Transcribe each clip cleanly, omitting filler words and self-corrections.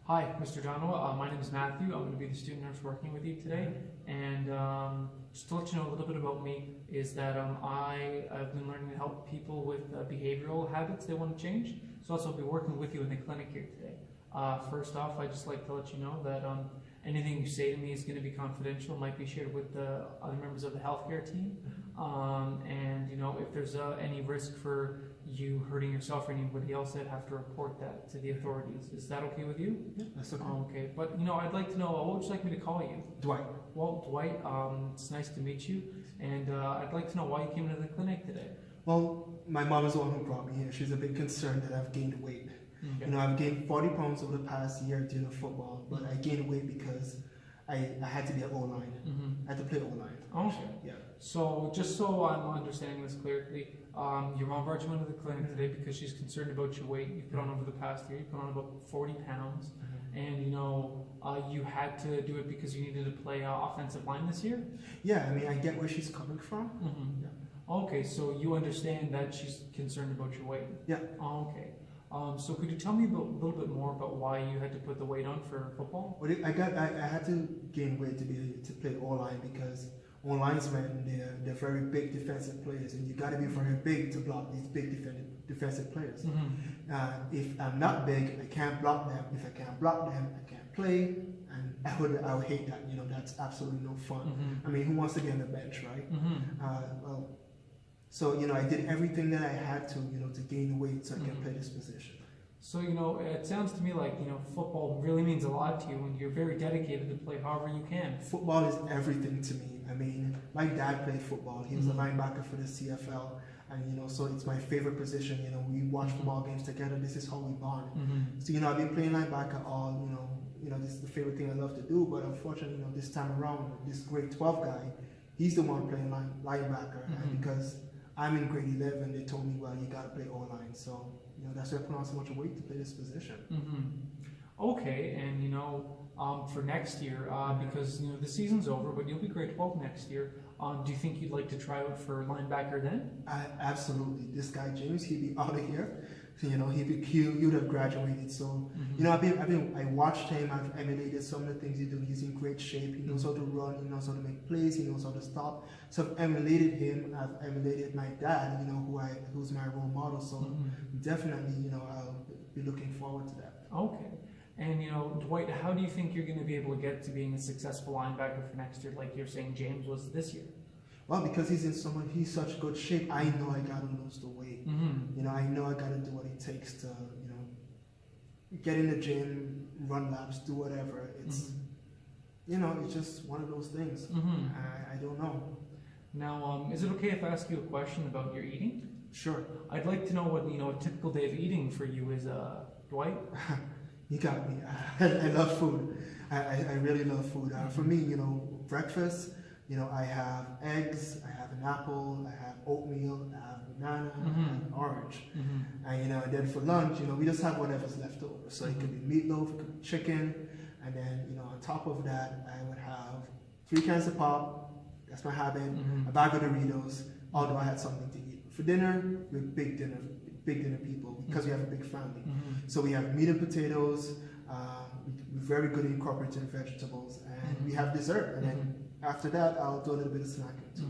Hi, Mr. Donowa. My name is Matthew. I'm going to be the student nurse working with you today. And just to let you know a little bit about me is that I've been learning to help people with behavioral habits they want to change. So I'll be working with you in the clinic here today. First off, I'd just like to let you know that anything you say to me is going to be confidential, might be shared with the other members of the healthcare team. And you know, if there's any risk for you hurting yourself or anybody else, I'd have to report that to the authorities. Is that okay with you? Yeah, that's okay. Okay, but you know, I'd like to know, what would you like me to call you? Dwight. Well, Dwight, it's nice to meet you, and I'd like to know why you came to the clinic today. Well, my mom is the one who brought me here. She's a bit concerned that I've gained weight. Okay. You know, I've gained 40 pounds over the past year due to football, but I gained weight because I had to be an O-line. I had to play O-line. Okay. Yeah. So, just so I'm understanding this clearly, your mom brought you into the clinic today because she's concerned about your weight. You put on over the past year, you put on about 40 pounds, and you know, you had to do it because you needed to play offensive line this year? Yeah, I mean, I get where she's coming from. Yeah. Okay, so you understand that she's concerned about your weight? Yeah. Okay. So could you tell me a little bit more about why you had to put the weight on for football? Well, I had to gain weight to play O-line because O-linesmen, they're very big defensive players, and you got to be very big to block these big defensive players. If I'm not big, I can't block them. If I can't block them, I can't play, and I would hate that. You know, that's absolutely no fun. I mean, who wants to be on the bench, right? So, you know, I did everything that I had to, you know, to gain weight so I can play this position. So, you know, it sounds to me like, you know, football really means a lot to you and you're very dedicated to play however you can. Football is everything to me. I mean, my dad played football. He was a linebacker for the CFL. And, you know, so it's my favorite position. You know, we watch football games together. This is how we bond. So, you know, I've been playing linebacker all, you know, this is the favorite thing I love to do. But unfortunately, you know, this time around, this grade 12 guy, he's the one playing linebacker. And because I'm in grade 11, they told me, well, you got to play O-line. So, you know, that's why I put on so much weight to play this position. Okay, and you know, for next year, because you know the season's over, but you'll be grade 12 next year. Do you think you'd like to try out for linebacker then? Absolutely. This guy James, he'd be out of here. So, you know, he would have graduated. So, you know, I watched him. I've emulated some of the things he do. He's in great shape. He knows how to run. He knows how to make plays. He knows how to stop. So I've emulated him. I've emulated my dad. You know, who's my role model. So definitely, you know, I'll be looking forward to that. Okay. And you know, Dwight, how do you think you're going to be able to get to being a successful linebacker for next year, like you're saying James was this year? Well, because he's such good shape, I know I gotta lose the weight. You know, I know I gotta do what it takes to, you know, get in the gym, run laps, do whatever. It's, you know, it's just one of those things. I don't know. Now, is it okay if I ask you a question about your eating? Sure. I'd like to know what, you know, a typical day of eating for you is, Dwight. You got me. I love food. I really love food. For me, you know, breakfast, you know, I have eggs, I have an apple, I have oatmeal, I have banana, I have an orange. And, you know, and then for lunch, you know, we just have whatever's left over. So it could be meatloaf, it could be chicken, and then, you know, on top of that, I would have 3 cans of pop, that's my habit, a bag of Doritos, although I had something to eat. For dinner, we're big dinner people because we have a big family. So we have meat and potatoes, we're very good at incorporating vegetables, and we have dessert. And then after that, I'll do a little bit of snacking too.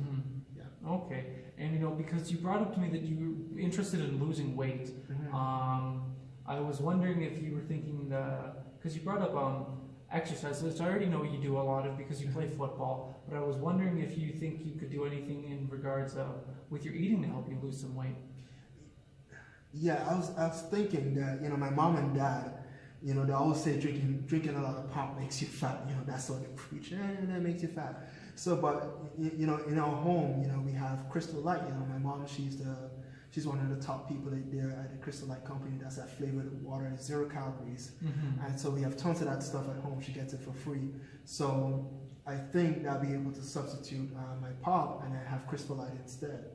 Yeah. Okay. And you know, because you brought up to me that you were interested in losing weight, I was wondering if you were thinking, because you brought up exercise, which I already know you do a lot of because you play football, but I was wondering if you think you could do anything in regards with your eating to help you lose some weight. Yeah, I was thinking that, you know, my mom and dad, you know, they always say drinking a lot of pop makes you fat. You know, that's what they preach, and that makes you fat. So, but you know, in our home, you know, we have Crystal Light. You know, my mom, she's one of the top people there at the Crystal Light company. That's that flavored water, 0 calories, and so we have tons of that stuff at home. She gets it for free. So I think I'll be able to substitute my pop and I have Crystal Light instead.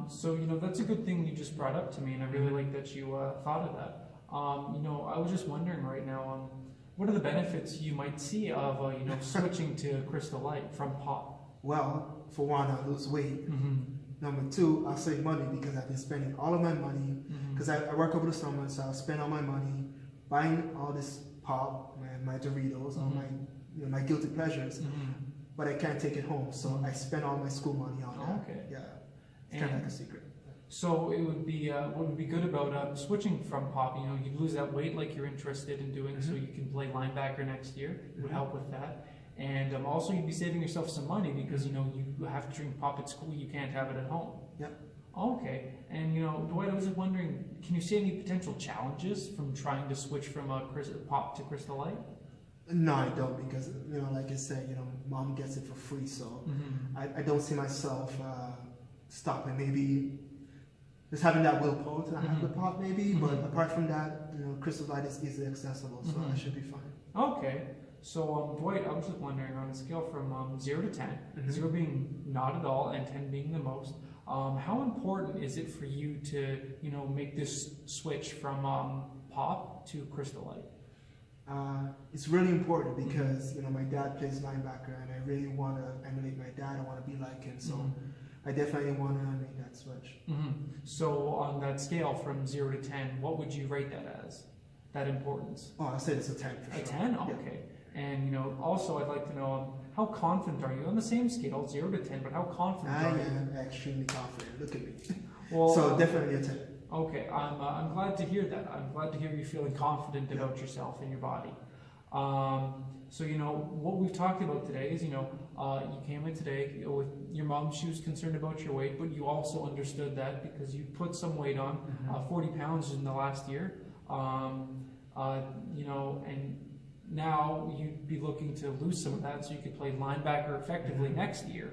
So, you know, that's a good thing you just brought up to me, and I really like that you thought of that. You know, I was just wondering right now, what are the benefits you might see of, you know, switching to Crystal Light from pop? Well, for one, I'll lose weight. Number 2, I'll save money because I've been spending all of my money, because I work over the summer, so I'll spend all my money buying all this pop, my Doritos, all my my guilty pleasures, but I can't take it home. So I spend all my school money on that. Okay. Yeah, it's kind of like a secret. So it would be what would be good about switching from pop? You know, you lose that weight like you're interested in doing, so you can play linebacker next year. It would help with that, and also you'd be saving yourself some money because you know you have to drink pop at school. You can't have it at home. Yep. Okay, and you know, Dwight, I was just wondering, can you see any potential challenges from trying to switch from pop to Crystal Light? No, I don't, because you know, like I said, you know, mom gets it for free, so I don't see myself stopping. Maybe just having that willpower to have the pop, maybe. But apart from that, you know, Crystal Light is easily accessible, so I should be fine. Okay. So, Dwight, I was just wondering, on a scale from 0 to 10, 0 being not at all and 10 being the most, how important is it for you to, you know, make this switch from pop to Crystal Light? It's really important because you know my dad plays linebacker, and I really want to emulate my dad. I want to be like him, so I definitely want to make that switch. So, on that scale from 0 to 10, what would you rate that as? That importance? Oh, I'll say it's a 10 for sure. A 10? Oh, okay. And you know, also I'd like to know how confident are you on the same scale, 0 to 10, but how confident I are you? am extremely confident. Look at me. Well, so definitely a 10. Okay, I'm glad to hear that. I'm glad to hear you feeling confident about yourself and your body. So you know what we've talked about today is, you know, you came in today with your mom. She was concerned about your weight, but you also understood that because you put some weight on, 40 pounds in the last year. You know, and now you'd be looking to lose some of that so you could play linebacker effectively next year.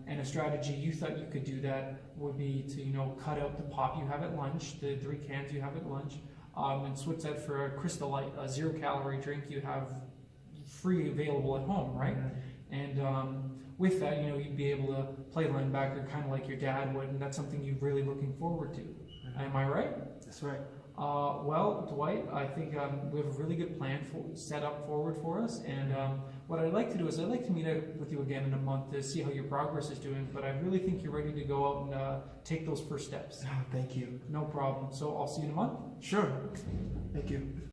And a strategy you thought you could do that would be to, you know, cut out the pop you have at lunch, the 3 cans you have at lunch, and switch that for a Crystal Light, a 0-calorie drink you have free available at home, right? And with that, you know, you'd be able to play linebacker kind of like your dad would, and that's something you're really looking forward to. Am I right? That's right. Well, Dwight, I think we have a really good plan set up forward for us, and what I'd like to do is I'd like to meet up with you again in a month to see how your progress is doing, but I really think you're ready to go out and take those first steps. Oh, thank you. No problem. So I'll see you in a month? Sure. Thank you.